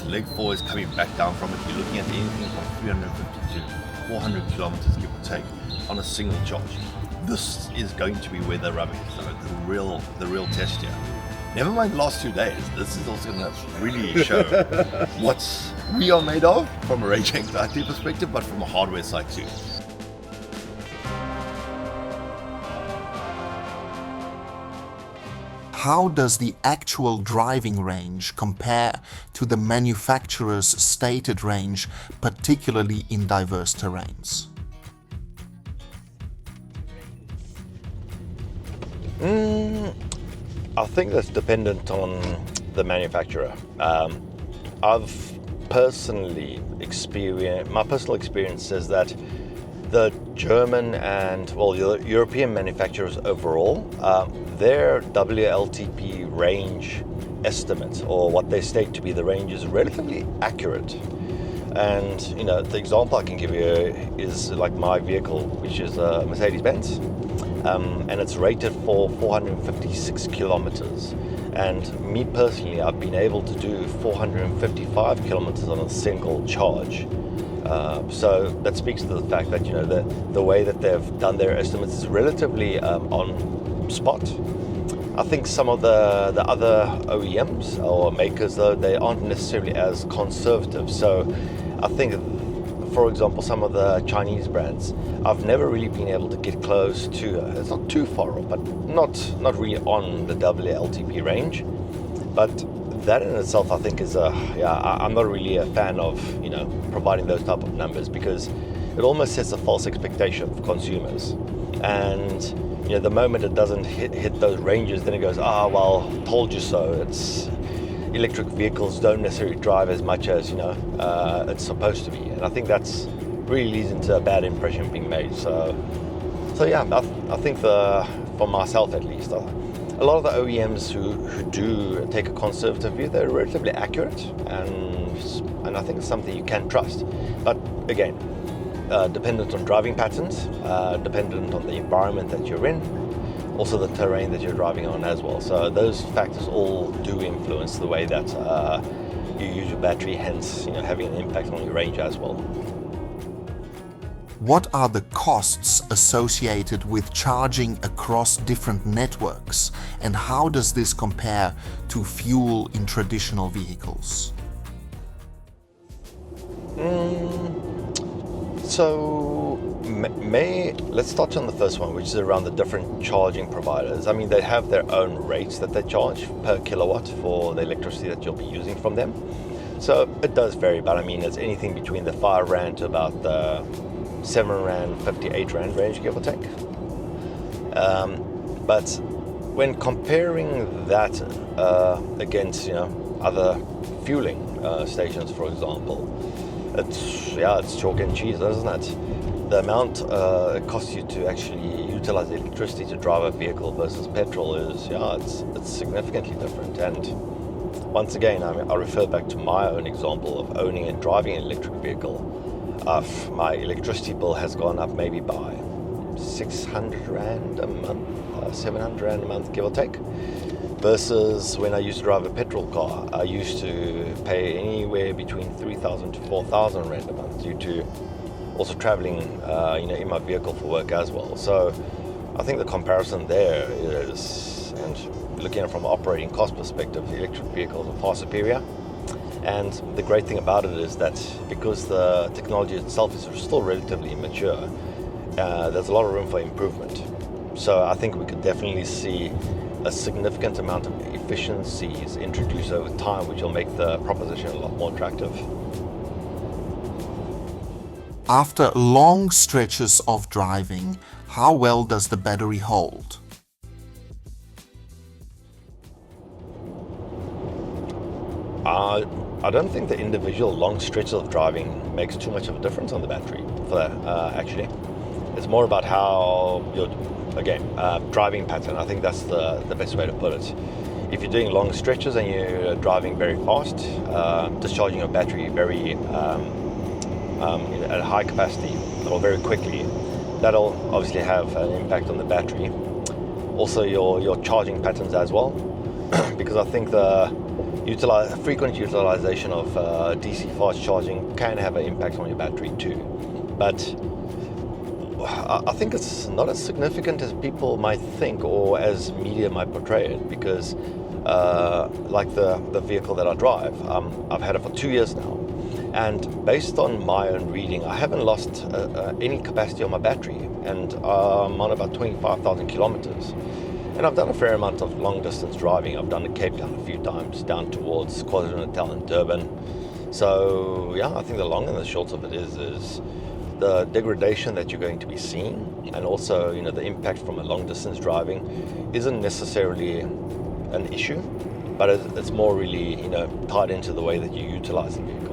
leg 4 is coming back down from it, you're looking at anything from 350 to 400 kilometers, give or take, on a single charge. This is going to be where the rubber is, the real test here. Never mind the last 2 days, this is also going to really show what we are made of from a range anxiety perspective, but from a hardware side too. How does the actual driving range compare to the manufacturer's stated range, particularly in diverse terrains? I think that's dependent on the manufacturer. I've personally experienced, my personal experience is that the German and, European manufacturers overall, their WLTP range estimate, or what they state to be the range, is relatively accurate. And, the example I can give you is like my vehicle, which is a Mercedes-Benz, and it's rated for 456 kilometers. And me personally, I've been able to do 455 kilometers on a single charge. So that speaks to the fact that the way that they've done their estimates is relatively on spot. I think some of the other OEMs or makers, though, they aren't necessarily as conservative. So I think, for example, some of the Chinese brands, I've never really been able to get close to, it's not too far off, but not really on the WLTP range. But that in itself, I think, is I'm not really a fan of providing those type of numbers, because it almost sets a false expectation for consumers. And the moment it doesn't hit those ranges, then it goes, told you so. It's electric vehicles don't necessarily drive as much as it's supposed to be, and I think that's really leads into a bad impression being made. So yeah, I think for myself at least, a lot of the OEMs who do take a conservative view, they're relatively accurate, and I think it's something you can trust. But again, dependent on driving patterns, dependent on the environment that you're in, also the terrain that you're driving on as well. So those factors all do influence the way that you use your battery, hence having an impact on your range as well. What are the costs associated with charging across different networks, and how does this compare to fuel in traditional vehicles? So let's touch on the first one, which is around the different charging providers. I mean, they have their own rates that they charge per kilowatt for the electricity that you'll be using from them. So it does vary, but I mean, it's anything between the 5 Rand to about the 7 Rand, 58 Rand range, give or take. But when comparing that against other fueling stations, for example, it's chalk and cheese, isn't it? The amount it costs you to actually utilize electricity to drive a vehicle versus petrol is, it's significantly different. And once again, I refer back to my own example of owning and driving an electric vehicle. My electricity bill has gone up maybe by 600 Rand a month, 700 Rand a month, give or take. Versus when I used to drive a petrol car, I used to pay anywhere between 3,000 to 4,000 Rand a month due to also traveling, in my vehicle for work as well. So I think the comparison there is, and looking at it from an operating cost perspective, the electric vehicles are far superior. And the great thing about it is that because the technology itself is still relatively immature, there's a lot of room for improvement. So I think we could definitely see a significant amount of efficiencies introduced over time, which will make the proposition a lot more attractive. After long stretches of driving, how well does the battery hold? I don't think the individual long stretches of driving makes too much of a difference on the battery for that, actually. It's more about how your driving pattern. I think that's the best way to put it. If you're doing long stretches and you're driving very fast, discharging your battery very at a high capacity or very quickly, that'll obviously have an impact on the battery. Also your charging patterns as well, because I think frequent utilization of DC fast charging can have an impact on your battery too. But I think it's not as significant as people might think or as media might portray it, because like the vehicle that I drive, I've had it for 2 years now, and based on my own reading, I haven't lost any capacity on my battery, and I'm on about 25,000 kilometers. And I've done a fair amount of long distance driving. I've done the Cape Town a few times, down towards KwaZulu-Natal and Durban. So yeah, I think the long and the short of it is the degradation that you're going to be seeing, and also, you know, the impact from a long distance driving isn't necessarily an issue, but it's more really, you know, tied into the way that you utilize the vehicle.